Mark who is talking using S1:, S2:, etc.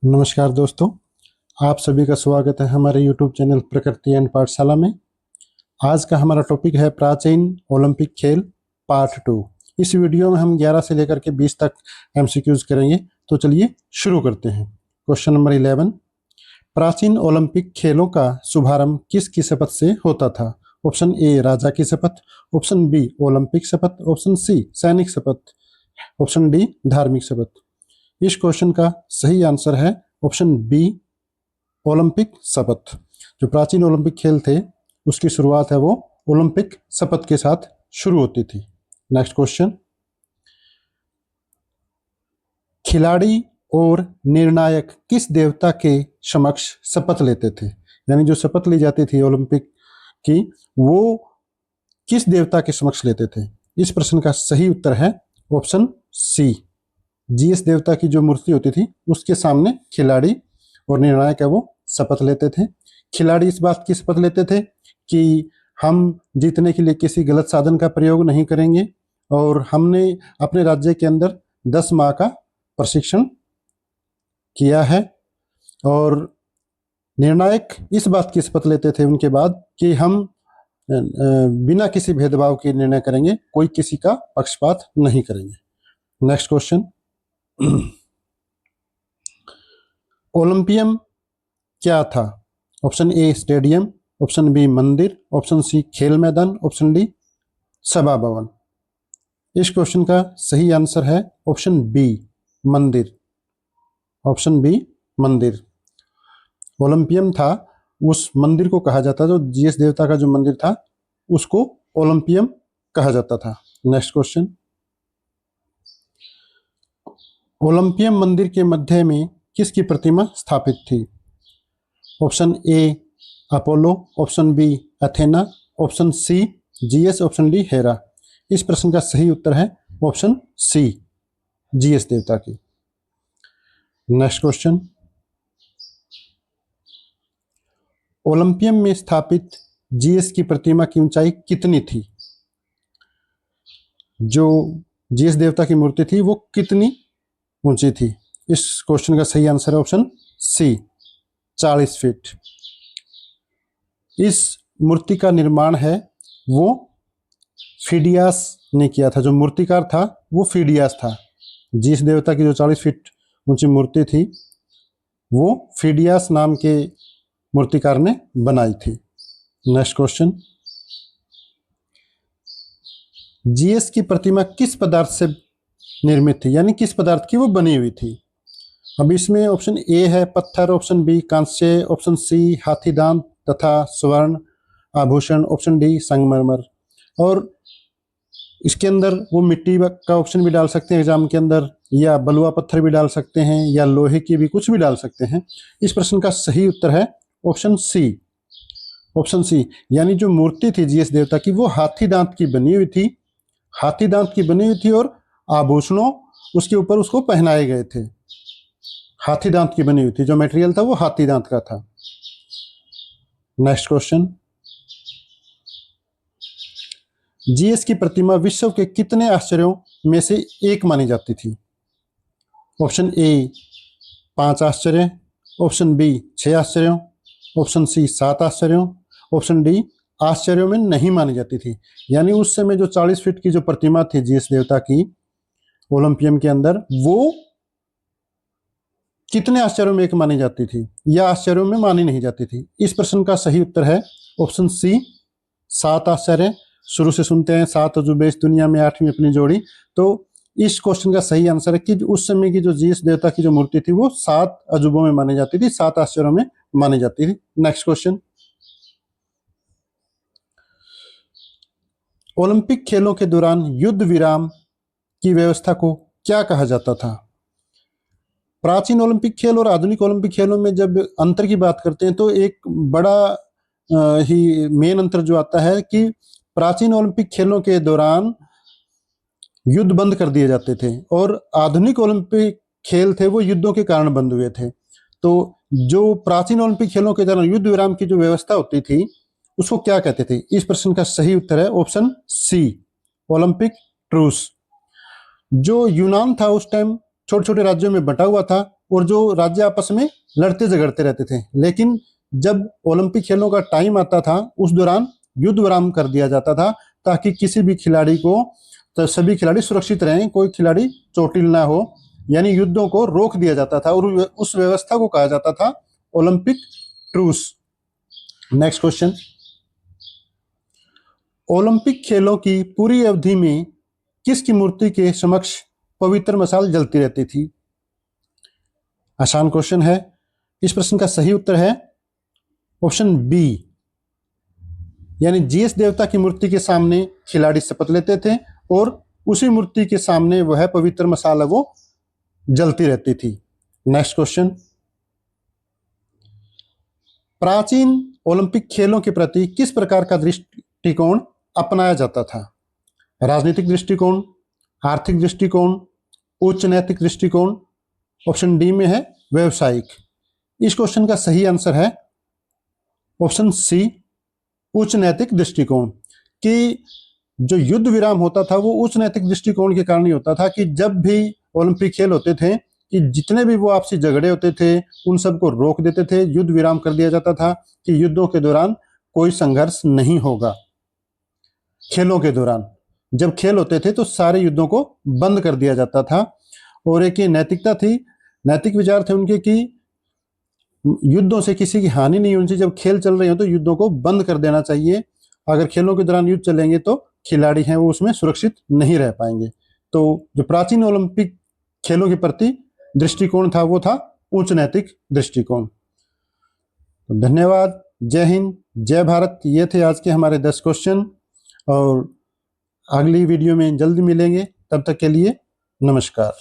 S1: नमस्कार दोस्तों, आप सभी का स्वागत है हमारे YouTube चैनल प्रकृति एंड पाठशाला में। आज का हमारा टॉपिक है प्राचीन ओलंपिक खेल पार्ट 2। इस वीडियो में हम 11 से लेकर के 20 तक MCQs करेंगे। तो चलिए शुरू करते हैं। क्वेश्चन नंबर 11, प्राचीन ओलंपिक खेलों का शुभारंभ किसकी शपथ से होता था? ऑप्शन ए राजा की शपथ, ऑप्शन बी ओलंपिक शपथ, ऑप्शन सी सैनिक शपथ, ऑप्शन डी धार्मिक शपथ। इस क्वेश्चन का सही आंसर है ऑप्शन बी ओलंपिक शपथ। जो प्राचीन ओलंपिक खेल थे उसकी शुरुआत है वो ओलंपिक शपथ के साथ शुरू होती थी। नेक्स्ट क्वेश्चन, खिलाड़ी और निर्णायक किस देवता के समक्ष शपथ लेते थे? यानी जो शपथ ली जाती थी ओलंपिक की वो किस देवता के समक्ष लेते थे? इस प्रश्न का सही उत्तर है ऑप्शन सी, जीएस देवता की जो मूर्ति होती थी उसके सामने खिलाड़ी और निर्णायक है वो शपथ लेते थे। खिलाड़ी इस बात की शपथ लेते थे कि हम जीतने के लिए किसी गलत साधन का प्रयोग नहीं करेंगे और हमने अपने राज्य के अंदर 10 माह का प्रशिक्षण किया है। और निर्णायक इस बात की शपथ लेते थे उनके बाद कि हम बिना किसी भेदभाव के निर्णय करेंगे, कोई किसी का पक्षपात नहीं करेंगे। नेक्स्ट क्वेश्चन, ओलंपियम क्या था? Option A stadium, option B मंदिर, ऑप्शन सी खेल मैदान, ऑप्शन डी सभा भवन। इस क्वेश्चन का सही आंसर है ऑप्शन बी मंदिर। ऑप्शन बी मंदिर। ओलंपियम था, उस मंदिर को कहा जाता, जो जीएस देवता का जो मंदिर था उसको ओलंपियम कहा जाता था। नेक्स्ट क्वेश्चन, ओलंपियम मंदिर के मध्य में किसकी प्रतिमा स्थापित थी? Option A Apollo, option B Athena, option C Zeus, option D Hera. इस प्रश्न का सही उत्तर है ऑप्शन सी जीएस देवता की। नेक्स्ट क्वेश्चन, ओलंपियम में स्थापित जीएस की प्रतिमा की ऊंचाई कितनी थी? जो जीएस देवता की मूर्ति थी वो कितनी ऊंची थी? इस क्वेश्चन का सही आंसर है ऑप्शन सी 40 फीट। इस मूर्ति का निर्माण है वो फिडियास ने किया था। जो मूर्तिकार था वो फिडियास था। जीएस देवता की जो 40 फीट ऊंची मूर्ति थी वो फिडियास नाम के मूर्तिकार ने बनाई थी। नेक्स्ट क्वेश्चन, जीएस की प्रतिमा किस पदार्थ से निर्मित थी? यानी किस पदार्थ की वो बनी हुई थी? अब इसमें ऑप्शन ए है पत्थर, ऑप्शन बी कांस्य, ऑप्शन सी हाथी दांत तथा स्वर्ण आभूषण, ऑप्शन डी संगमरमर। और इसके अंदर वो मिट्टी का ऑप्शन भी डाल सकते हैं एग्जाम के अंदर, या बलुआ पत्थर भी डाल सकते हैं, या लोहे की भी कुछ भी डाल सकते हैं। इस प्रश्न का सही उत्तर है ऑप्शन सी। ऑप्शन सी, यानी जो मूर्ति थी जीएस देवता की वो हाथी दांत की बनी हुई थी। हाथी दांत की बनी हुई थी और आभूषणों उसके ऊपर उसको पहनाए गए थे। हाथी दांत की बनी हुई थी, जो मटेरियल था वो हाथी दांत का था। नेक्स्ट क्वेश्चन, जीएस की प्रतिमा विश्व के कितने आश्चर्यों में से एक मानी जाती थी? ऑप्शन ए 5 आश्चर्य, ऑप्शन बी 6 आश्चर्यों, ऑप्शन सी 7 आश्चर्यों, ऑप्शन डी आश्चर्यों में नहीं मानी जाती थी। यानी उस समय जो 40 फीट की जो प्रतिमा थी जीएस देवता की ओलंपियम के अंदर, वो कितने आश्चर्यों में एक मानी जाती थी या आश्चर्यों में मानी नहीं जाती थी? इस प्रश्न का सही उत्तर है ऑप्शन सी 7 आश्चर्य। शुरू से सुनते हैं 7 अजूबे इस दुनिया में 8वीं अपनी जोड़ी। तो इस क्वेश्चन का सही आंसर है कि उस समय की जो जीएस देवता की जो मूर्ति थी वो 7 अजूबों में मानी जाती थी, 7 आश्चर्यों में मानी जाती थी। नेक्स्ट क्वेश्चन, ओलंपिक खेलों के दौरान युद्ध विराम की व्यवस्था को क्या कहा जाता था? प्राचीन ओलंपिक खेल और आधुनिक ओलंपिक खेलों में जब अंतर की बात करते हैं तो एक बड़ा ही मेन अंतर जो आता है कि प्राचीन ओलंपिक खेलों के दौरान युद्ध बंद कर दिए जाते थे और आधुनिक ओलंपिक खेल थे वो युद्धों के कारण बंद हुए थे। तो जो प्राचीन ओलंपिक खेलों के दौरान युद्ध विराम की जो व्यवस्था होती थी उसको क्या कहते थे? इस प्रश्न का सही उत्तर है ऑप्शन सी ओलंपिक ट्रूस। जो यूनान था उस टाइम छोटे छोटे राज्यों में बंटा हुआ था और जो राज्य आपस में लड़ते झगड़ते रहते थे। लेकिन जब ओलंपिक खेलों का टाइम आता था उस दौरान युद्ध विराम कर दिया जाता था ताकि किसी भी खिलाड़ी को, तो सभी खिलाड़ी सुरक्षित रहें, कोई खिलाड़ी चोटिल ना हो, यानी युद्धों को रोक दिया जाता था और उस व्यवस्था को कहा जाता था Olympic truce. Next question, Olympic खेलों की पूरी अवधि में किसकी मूर्ति के समक्ष पवित्र मशाल जलती रहती थी? आसान क्वेश्चन है। इस प्रश्न का सही उत्तर है ऑप्शन बी, यानी जीएस देवता की मूर्ति के सामने खिलाड़ी शपथ लेते थे और उसी मूर्ति के सामने वह पवित्र मशाल वो जलती रहती थी। नेक्स्ट क्वेश्चन, प्राचीन ओलंपिक खेलों के प्रति किस प्रकार का दृष्टिकोण अपनाया जाता था? राजनीतिक दृष्टिकोण, आर्थिक दृष्टिकोण, उच्च नैतिक दृष्टिकोण? ऑप्शन डी में है व्यवसायिक। इस क्वेश्चन का सही आंसर है ऑप्शन सी, उच्च नैतिक दृष्टिकोण। कि जो युद्ध विराम होता था वो उच्च नैतिक दृष्टिकोण के कारण ही होता था कि जब भी ओलंपिक खेल होते थे कि जितने भी वो आपसी झगड़े होते थे उन सबको रोक देते थे, युद्ध विराम कर दिया जाता था कि युद्धों के दौरान कोई संघर्ष नहीं होगा। खेलों के दौरान जब खेल होते थे तो सारे युद्धों को बंद कर दिया जाता था। और एक ये नैतिकता थी, नैतिक विचार थे उनके कि युद्धों से किसी की हानि नहीं होनी चाहिए। जब खेल चल रहे हो तो युद्धों को बंद कर देना चाहिए। अगर खेलों के दौरान युद्ध चलेंगे तो खिलाड़ी हैं वो उसमें सुरक्षित नहीं रह पाएंगे। तो जो प्राचीन ओलंपिक खेलों के प्रति दृष्टिकोण था वो था उच्च नैतिक दृष्टिकोण। तो धन्यवाद, जय हिंद, जय भारत। ये थे आज के हमारे 10 क्वेश्चन और अगली वीडियो में जल्द मिलेंगे। तब तक के लिए नमस्कार।